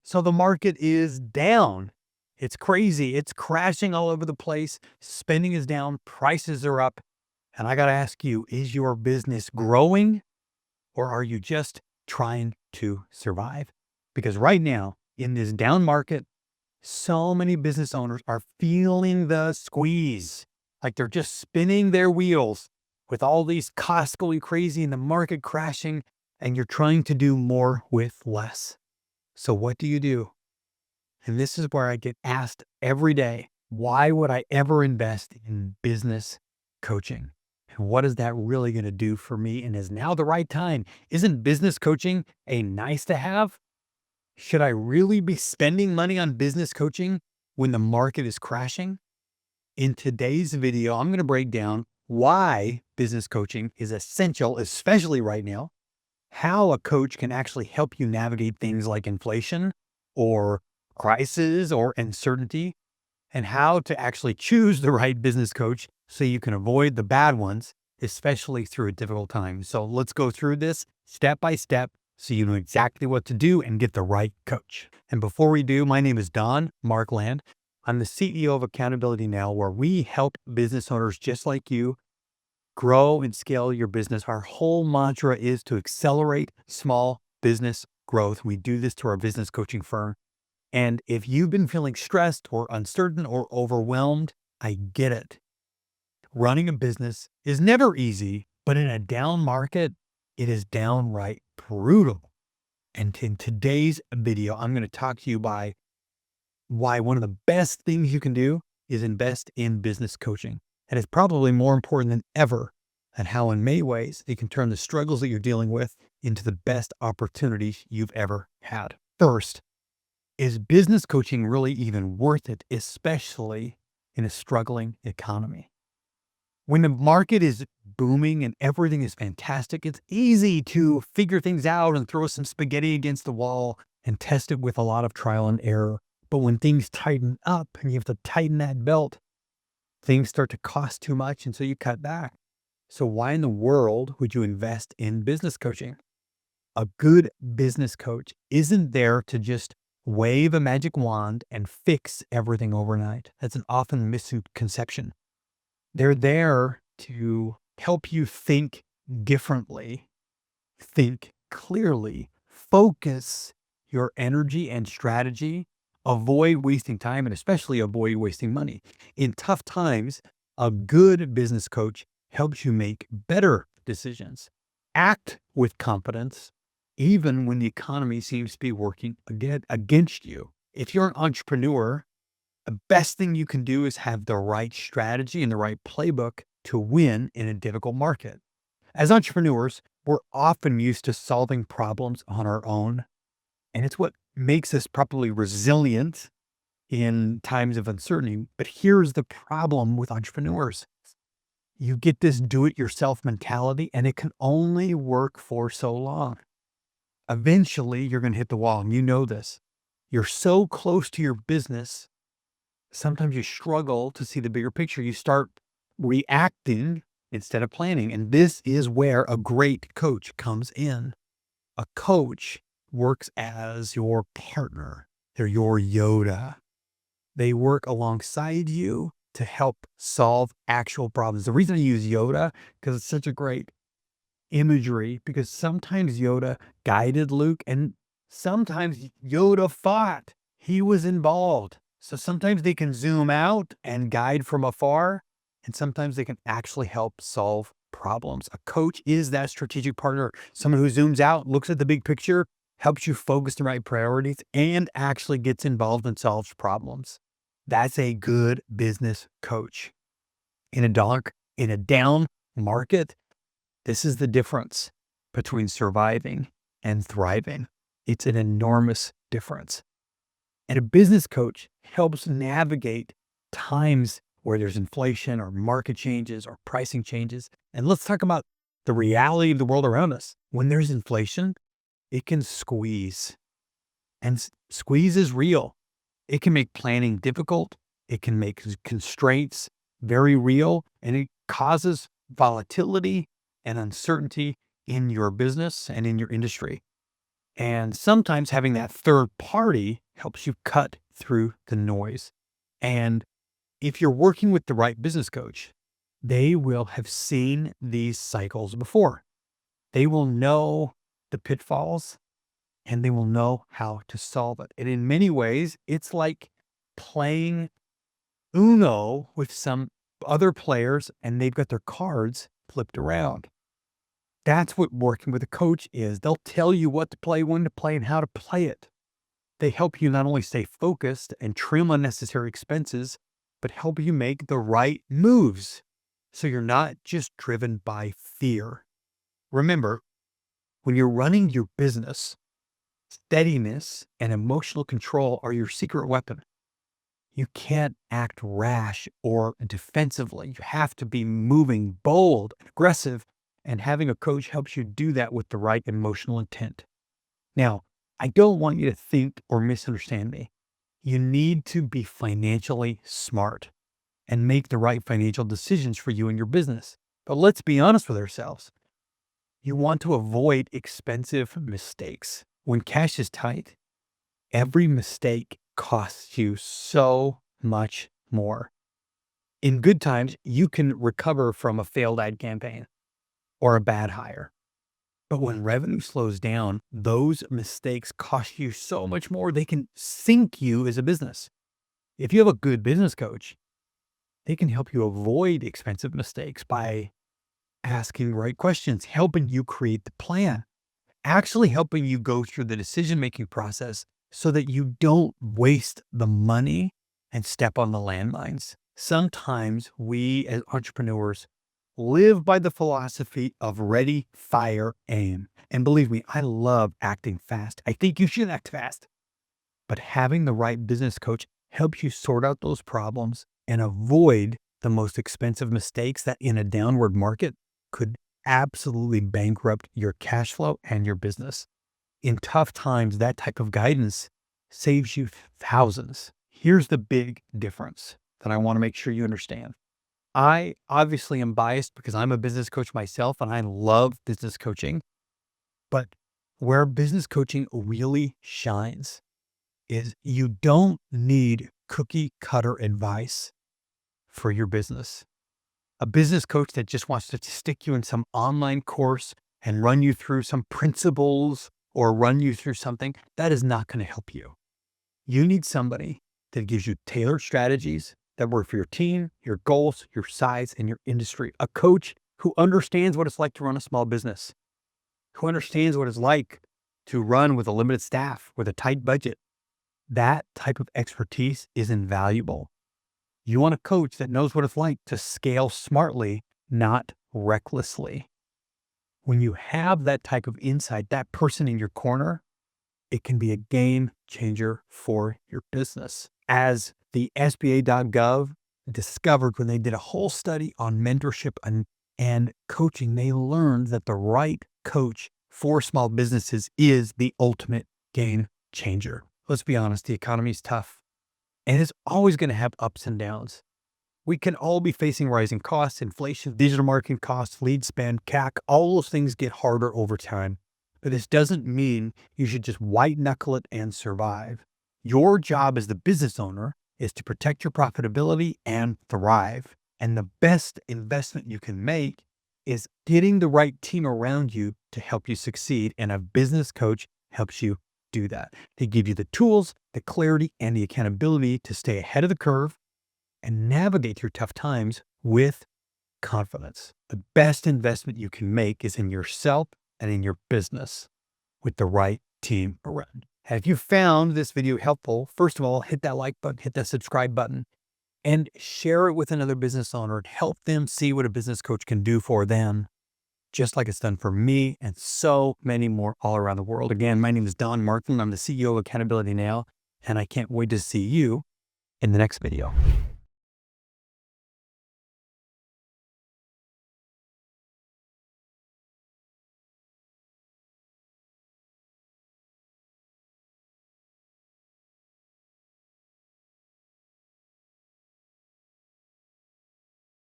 So the market is down. It's crazy. It's crashing all over the place. Spending is down. Prices are up. And I got to ask you, is your business growing or are you just trying to survive? Because right now in this down market, so many business owners are feeling the squeeze. Like they're just spinning their wheels with all these costs going crazy and the market crashing, and you're trying to do more with less. So what do you do? And this is where I get asked every day, why would I ever invest in business coaching? And what is that really going to do for me? And is now the right time? Isn't business coaching a nice to have? Should I really be spending money on business coaching when the market is crashing? In today's video, I'm going to break down why business coaching is essential, especially right now, how a coach can actually help you navigate things like inflation or crisis or uncertainty, and how to actually choose the right business coach so you can avoid the bad ones, especially through a difficult time. So let's go through this step by step so you know exactly what to do and get the right coach. And before we do, my name is Don Markland. I'm the CEO of Accountability Now, where we help business owners just like you grow and scale your business. Our whole mantra is to accelerate small business growth. We do this through our business coaching firm. And if you've been feeling stressed or uncertain or overwhelmed, I get it. Running a business is never easy, but in a down market, it is downright brutal. And in today's video, I'm going to talk to you by why one of the best things you can do is invest in business coaching. And it's probably more important than ever, and how in many ways it can turn the struggles that you're dealing with into the best opportunities you've ever had. First, is business coaching really even worth it, especially in a struggling economy? When the market is booming and everything is fantastic, it's easy to figure things out and throw some spaghetti against the wall and test it with a lot of trial and error. But when things tighten up and you have to tighten that belt, things start to cost too much, and so you cut back. So why in the world would you invest in business coaching? A good business coach isn't there to just wave a magic wand and fix everything overnight. That's an often misconception. They're there to help you think differently, think clearly, focus your energy and strategy, avoid wasting time, and especially avoid wasting money. In tough times, a good business coach helps you make better decisions, act with confidence, even when the economy seems to be working against you. If you're an entrepreneur, the best thing you can do is have the right strategy and the right playbook to win in a difficult market. As entrepreneurs, we're often used to solving problems on our own, and it's what makes us probably resilient in times of uncertainty. But here's the problem with entrepreneurs. You get this do-it-yourself mentality, and it can only work for so long. Eventually, you're going to hit the wall, and you know this. You're so close to your business, sometimes you struggle to see the bigger picture. You start reacting instead of planning. And this is where a great coach comes in. A coach works as your partner. They're your Yoda. They work alongside you to help solve actual problems. The reason I use Yoda, because it's such a great imagery, because sometimes Yoda guided Luke and sometimes Yoda fought. He was involved. So sometimes they can zoom out and guide from afar, and sometimes they can actually help solve problems. A coach is that strategic partner, someone who zooms out, looks at the big picture, helps you focus the right priorities, and actually gets involved and solves problems. That's a good business coach. In a down market, this is the difference between surviving and thriving. It's an enormous difference. And a business coach helps navigate times where there's inflation or market changes or pricing changes. And let's talk about the reality of the world around us. When there's inflation, it can squeeze. And squeeze is real. It can make planning difficult. It can make constraints very real. And it causes volatility and uncertainty in your business and in your industry. And sometimes having that third party helps you cut through the noise. And if you're working with the right business coach, they will have seen these cycles before. They will know the pitfalls and they will know how to solve it. And in many ways, it's like playing Uno with some other players and they've got their cards flipped around. That's what working with a coach is. They'll tell you what to play, when to play, and how to play it. They help you not only stay focused and trim unnecessary expenses, but help you make the right moves so you're not just driven by fear. Remember, when you're running your business, steadiness and emotional control are your secret weapon. You can't act rash or defensively. You have to be moving bold and aggressive, and having a coach helps you do that with the right emotional intent. Now, I don't want you to think or misunderstand me. You need to be financially smart and make the right financial decisions for you and your business. But let's be honest with ourselves. You want to avoid expensive mistakes. When cash is tight, every mistake costs you so much more. In good times, you can recover from a failed ad campaign or a bad hire. But when revenue slows down, those mistakes cost you so much more. They can sink you as a business. If you have a good business coach, they can help you avoid expensive mistakes by asking the right questions, helping you create the plan, actually helping you go through the decision-making process so that you don't waste the money and step on the landmines. Sometimes we as entrepreneurs live by the philosophy of ready, fire, aim. And believe me, I love acting fast. I think you should act fast. But having the right business coach helps you sort out those problems and avoid the most expensive mistakes that in a downward market could absolutely bankrupt your cash flow and your business. In tough times, that type of guidance saves you thousands. Here's the big difference that I want to make sure you understand. I obviously am biased because I'm a business coach myself and I love business coaching. But where business coaching really shines is you don't need cookie cutter advice for your business. A business coach that just wants to stick you in some online course and run you through some principles or run you through something, that is not going to help you. You need somebody that gives you tailored strategies that work for your team, your goals, your size, and your industry. A coach who understands what it's like to run a small business, who understands what it's like to run with a limited staff, with a tight budget. That type of expertise is invaluable. You want a coach that knows what it's like to scale smartly, not recklessly. When you have that type of insight, that person in your corner, it can be a game changer for your business. As the SBA.gov discovered when they did a whole study on mentorship and coaching, they learned that the right coach for small businesses is the ultimate game changer. Let's be honest, the economy is tough and it's always going to have ups and downs. We can all be facing rising costs, inflation, digital marketing costs, lead spend, CAC, all those things get harder over time. But this doesn't mean you should just white knuckle it and survive. Your job as the business owner is to protect your profitability and thrive. And the best investment you can make is getting the right team around you to help you succeed. And a business coach helps you do that. They give you the tools, the clarity, and the accountability to stay ahead of the curve and navigate through tough times with confidence. The best investment you can make is in yourself and in your business with the right team around. Have you found this video helpful? First of all, hit that like button, hit that subscribe button, and share it with another business owner and help them see what a business coach can do for them, just like it's done for me and so many more all around the world. Again, my name is Don Markland. I'm the CEO of Accountability Now, and I can't wait to see you in the next video.